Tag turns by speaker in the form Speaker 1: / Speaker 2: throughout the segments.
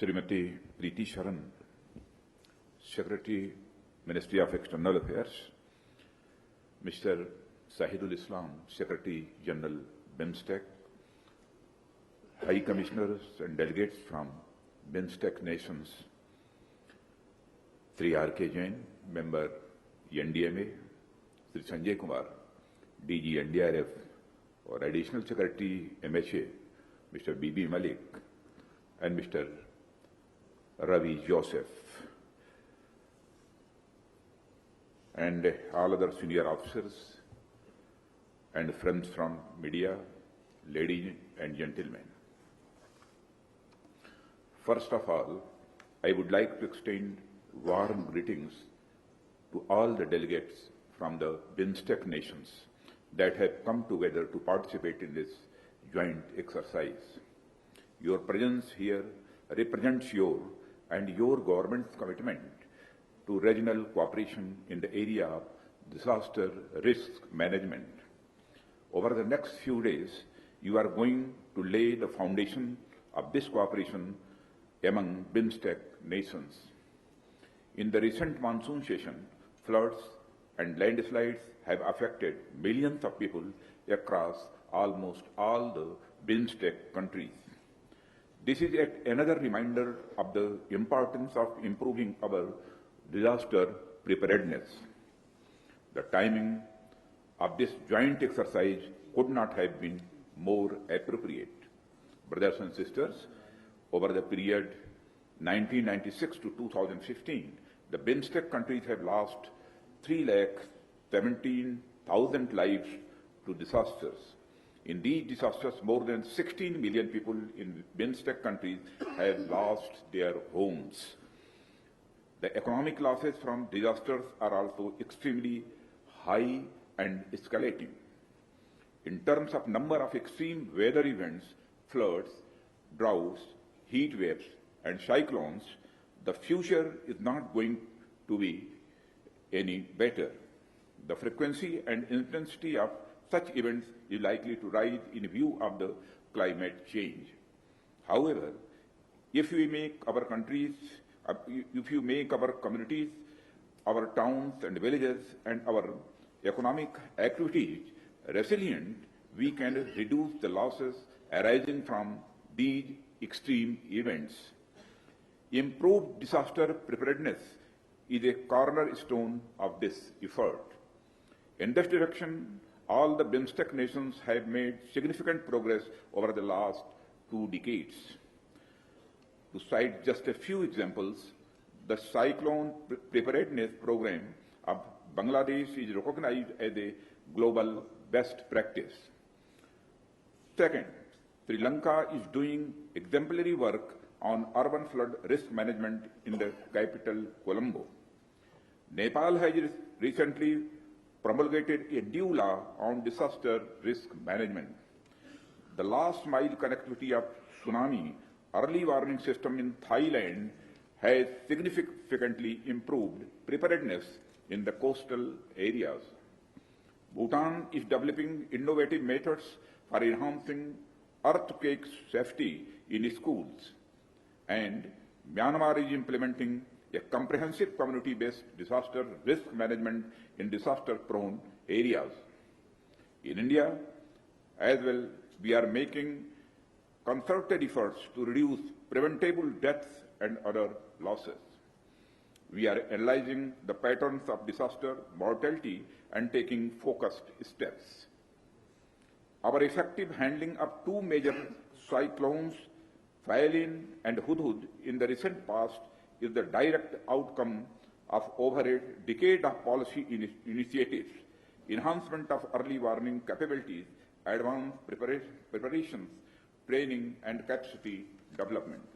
Speaker 1: Srimati Preeti Sharan, Secretary, Ministry of External Affairs, Mr. Sahidul Islam, Secretary General BIMSTEC, High Commissioners and delegates from BIMSTEC nations, Sri R.K. Jain, Member NDMA, Sri Sanjay Kumar, DG NDRF, or Additional Secretary MHA, Mr. B.B. Malik, and Mr. Ravi Joseph, and all other senior officers and friends from media, ladies and gentlemen. First of all, I would like to extend warm greetings to all the delegates from the BIMSTEC nations that have come together to participate in this joint exercise. Your presence here represents your and your government's commitment to regional cooperation in the area of disaster risk management. Over the next few days, you are going to lay the foundation of this cooperation among BIMSTEC nations. In the recent monsoon session, floods and landslides have affected millions of people across almost all the BIMSTEC countries. This is yet another reminder of the importance of improving our disaster preparedness. The timing of this joint exercise could not have been more appropriate. Brothers and sisters, over the period 1996 to 2015, the BIMSTEC countries have lost 3,17,000 lives to disasters. In these disasters, more than 16 million people in BIMSTEC countries have lost their homes. The economic losses from disasters are also extremely high and escalating. In terms of number of extreme weather events, floods, droughts, heat waves, and cyclones, the future is not going to be any better. The frequency and intensity of such events is likely to rise in view of the climate change. However, if you make our countries, if you make our communities, our towns and villages, and our economic activities resilient, we can reduce the losses arising from these extreme events. Improved disaster preparedness is a cornerstone of this effort. In this direction, all the BIMSTEC nations have made significant progress over the last 2 decades. To cite just a few examples, the cyclone preparedness program of Bangladesh is recognized as a global best practice. Second, Sri Lanka is doing exemplary work on urban flood risk management in the capital, Colombo. Nepal has recently promulgated a new law on disaster risk management. The last mile connectivity of tsunami early warning system in Thailand has significantly improved preparedness in the coastal areas. Bhutan is developing innovative methods for enhancing earthquake safety in schools, and Myanmar is implementing a comprehensive community-based disaster risk management in disaster-prone areas. In India, as well, we are making concerted efforts to reduce preventable deaths and other losses. We are analyzing the patterns of disaster mortality and taking focused steps. Our effective handling of 2 major cyclones, Failin and Hudhud, in the recent past is the direct outcome of over a decade of policy initiatives, enhancement of early warning capabilities, advanced preparations, training, and capacity development.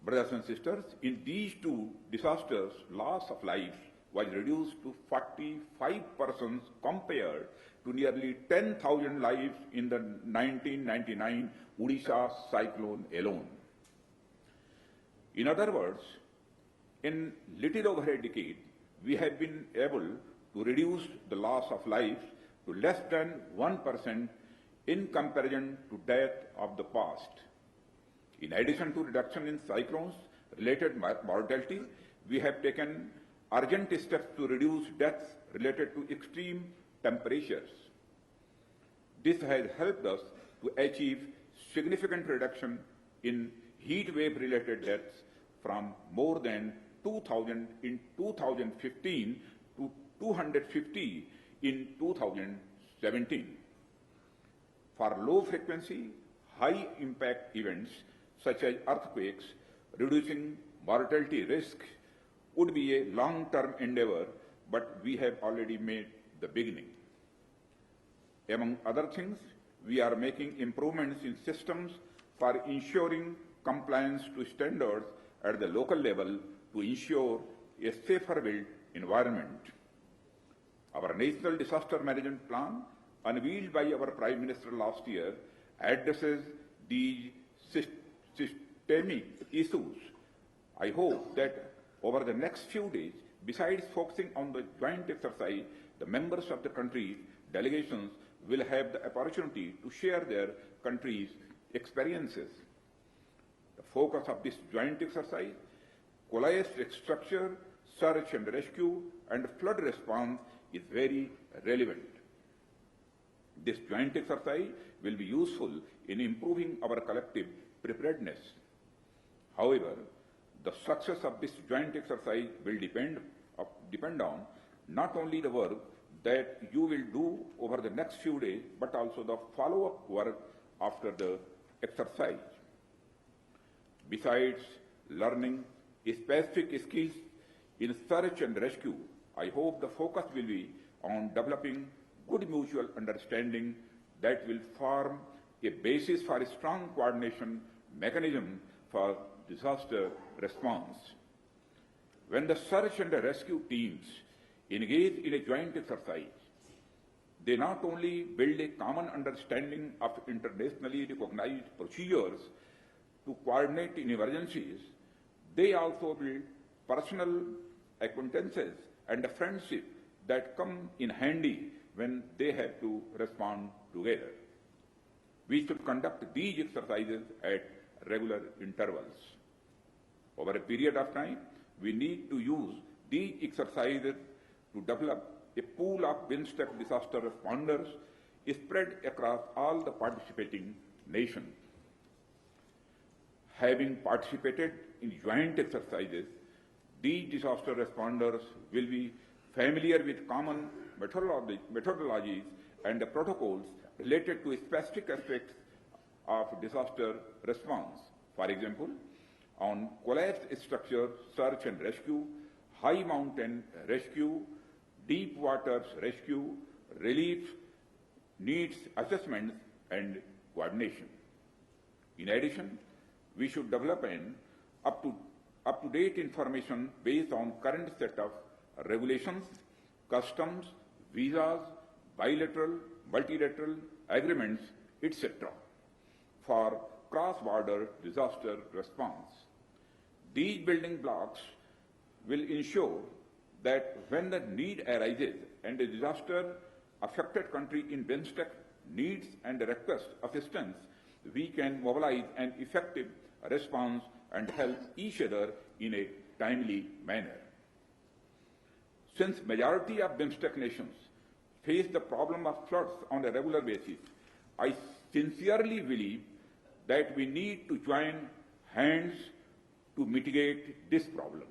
Speaker 1: Brothers and sisters, in these 2 disasters, loss of lives was reduced to 45 persons compared to nearly 10,000 lives in the 1999 Odisha cyclone alone. In other words, in little over a decade, we have been able to reduce the loss of lives to less than 1% in comparison to that of the past. In addition to reduction in cyclones-related mortality, we have taken urgent steps to reduce deaths related to extreme temperatures. This has helped us to achieve significant reduction in heat wave-related deaths from more than 2,000 in 2015 to 250 in 2017. For low-frequency, high-impact events such as earthquakes, reducing mortality risk would be a long-term endeavor, but we have already made the beginning. Among other things, we are making improvements in systems for ensuring compliance to standards at the local level to ensure a safer built environment. Our National Disaster Management Plan, unveiled by our Prime Minister last year, addresses these systemic issues. I hope that over the next few days, besides focusing on the joint exercise, the members of the country's delegations will have the opportunity to share their country's experiences. The focus of this joint exercise, collapse structure, search and rescue, and flood response is very relevant. This joint exercise will be useful in improving our collective preparedness. However, the success of this joint exercise will depend on not only the work that you will do over the next few days, but also the follow-up work after the exercise. Besides learning specific skills in search and rescue, I hope the focus will be on developing good mutual understanding that will form a basis for a strong coordination mechanism for disaster response. When the search and the rescue teams engage in a joint exercise, they not only build a common understanding of internationally recognized procedures to coordinate in emergencies, they also build personal acquaintances and a friendship that come in handy when they have to respond together. We should conduct these exercises at regular intervals. Over a period of time, we need to use these exercises to develop a pool of BIMSTEC disaster responders spread across all the participating nations. Having participated in joint exercises, these disaster responders will be familiar with common methodologies and the protocols related to specific aspects of disaster response. For example, on collapsed structure search and rescue, high mountain rescue, deep waters rescue, relief needs assessments and coordination. In addition, we should develop an up-to-date information based on current set of regulations, customs, visas, bilateral, multilateral agreements, etc. for cross-border disaster response. These building blocks will ensure that when the need arises and a disaster-affected country in BIMSTEC needs and requests assistance, we can mobilize an effective response and help each other in a timely manner. Since majority of BIMSTEC nations face the problem of floods on a regular basis, I sincerely believe that we need to join hands to mitigate this problem.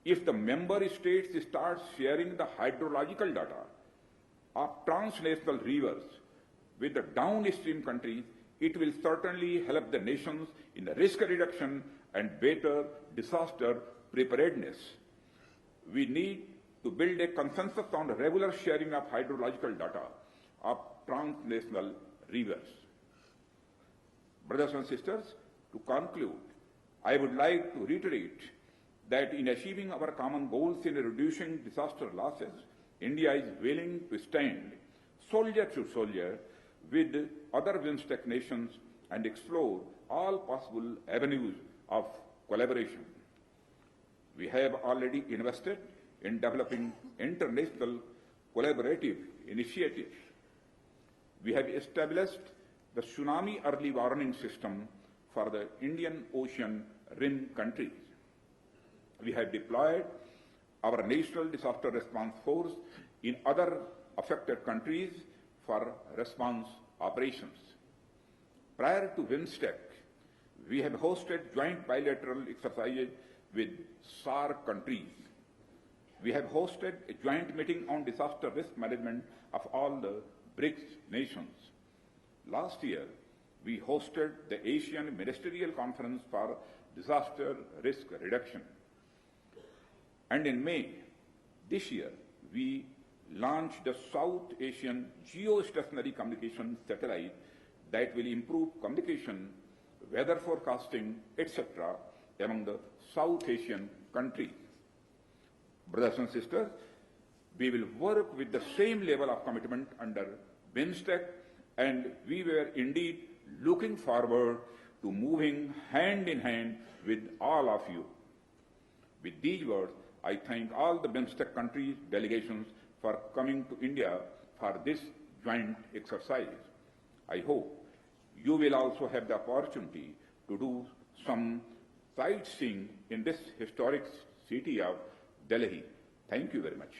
Speaker 1: If the member states start sharing the hydrological data of transnational rivers with the downstream countries, it will certainly help the nations in the risk reduction and better disaster preparedness. We need to build a consensus on the regular sharing of hydrological data of transnational rivers. Brothers and sisters, to conclude, I would like to reiterate that in achieving our common goals in reducing disaster losses, India is willing to stand soldier to soldier with other BIMSTEC nations and explore all possible avenues of collaboration. We have already invested in developing international collaborative initiatives. We have established the Tsunami Early Warning System for the Indian Ocean Rim countries. We have deployed our National Disaster Response Force in other affected countries for response operations. Prior to BIMSTEC, we have hosted joint bilateral exercises with SAARC countries. We have hosted a joint meeting on disaster risk management of all the BRICS nations. Last year, we hosted the Asian Ministerial Conference for Disaster Risk Reduction. And in May this year, we launched the South Asian Geostationary Communication Satellite that will improve communication, weather forecasting, etc. among the South Asian countries. Brothers and sisters, we will work with the same level of commitment under BIMSTEC, and we were indeed looking forward to moving hand in hand with all of you. With these words, I thank all the BIMSTEC countries' delegations for coming to India for this joint exercise. I hope you will also have the opportunity to do some sightseeing in this historic city of Delhi. Thank you very much.